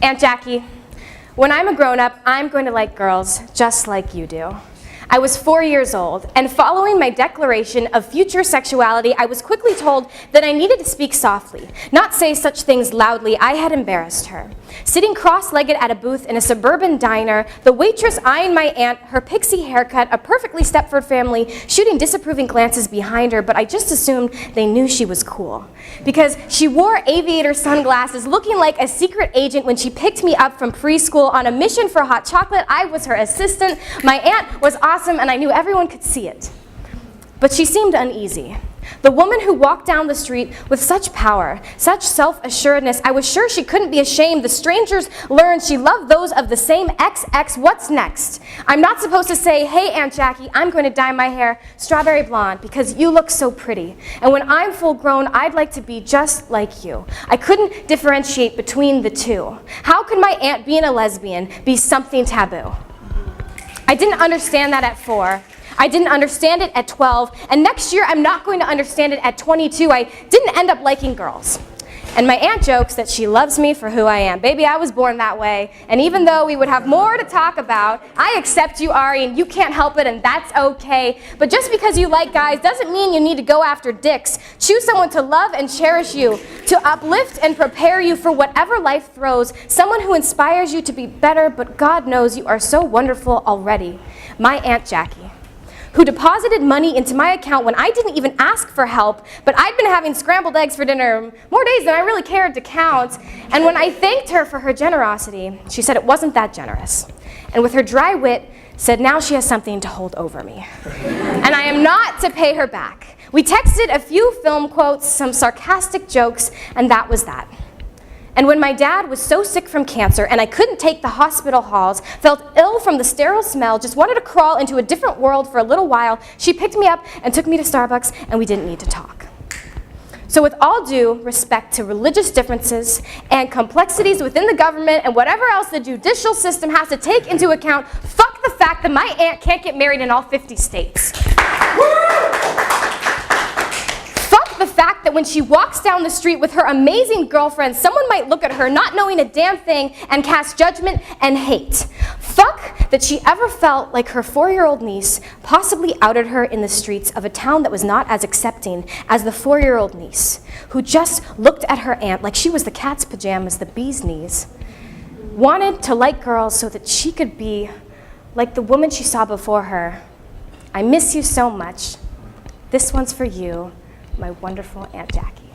Aunt Jackie, when I'm a grown-up, I'm going to like girls just like you do. I was 4 years old, and following my declaration of future sexuality, I was quickly told that I needed to speak softly, not say such things loudly. I had embarrassed her. Sitting cross-legged at a booth in a suburban diner, the waitress eyeing my aunt, her pixie haircut, a perfectly Stepford family, shooting disapproving glances behind her, but I just assumed they knew she was cool. Because she wore aviator sunglasses, looking like a secret agent when she picked me up from preschool on a mission for hot chocolate. I was her assistant. My aunt was awesome, and I knew everyone could see it. But she seemed uneasy. The woman who walked down the street with such power, such self-assuredness, I was sure she couldn't be ashamed. The strangers learned she loved those of the same XX. What's next? I'm not supposed to say, hey, Aunt Jackie, I'm going to dye my hair strawberry blonde because you look so pretty. And when I'm full grown, I'd like to be just like you. I couldn't differentiate between the two. How could my aunt being a lesbian be something taboo? I didn't understand that at 4. I didn't understand it at 12, and next year I'm not going to understand it at 22. I didn't end up liking girls. And my aunt jokes that she loves me for who I am. Baby, I was born that way, and even though we would have more to talk about, I accept you, Ari, and you can't help it, and that's okay. But just because you like guys doesn't mean you need to go after dicks. Choose someone to love and cherish you, to uplift and prepare you for whatever life throws, someone who inspires you to be better, but God knows you are so wonderful already. My Aunt Jackie, who deposited money into my account when I didn't even ask for help, but I'd been having scrambled eggs for dinner more days than I really cared to count. And when I thanked her for her generosity, she said it wasn't that generous. And with her dry wit, said now she has something to hold over me. And I am not to pay her back. We texted a few film quotes, some sarcastic jokes, and that was that. And when my dad was so sick from cancer and I couldn't take the hospital halls, felt ill from the sterile smell, just wanted to crawl into a different world for a little while, she picked me up and took me to Starbucks, and we didn't need to talk. So with all due respect to religious differences and complexities within the government and whatever else the judicial system has to take into account, fuck the fact that my aunt can't get married in all 50 states. The fact that when she walks down the street with her amazing girlfriend, someone might look at her not knowing a damn thing and cast judgment and hate. Fuck that she ever felt like her 4-year-old niece possibly outed her in the streets of a town that was not as accepting as the 4-year-old niece, who just looked at her aunt like she was the cat's pajamas, the bee's knees, wanted to like girls so that she could be like the woman she saw before her. I miss you so much. This one's for you, my wonderful Aunt Jackie.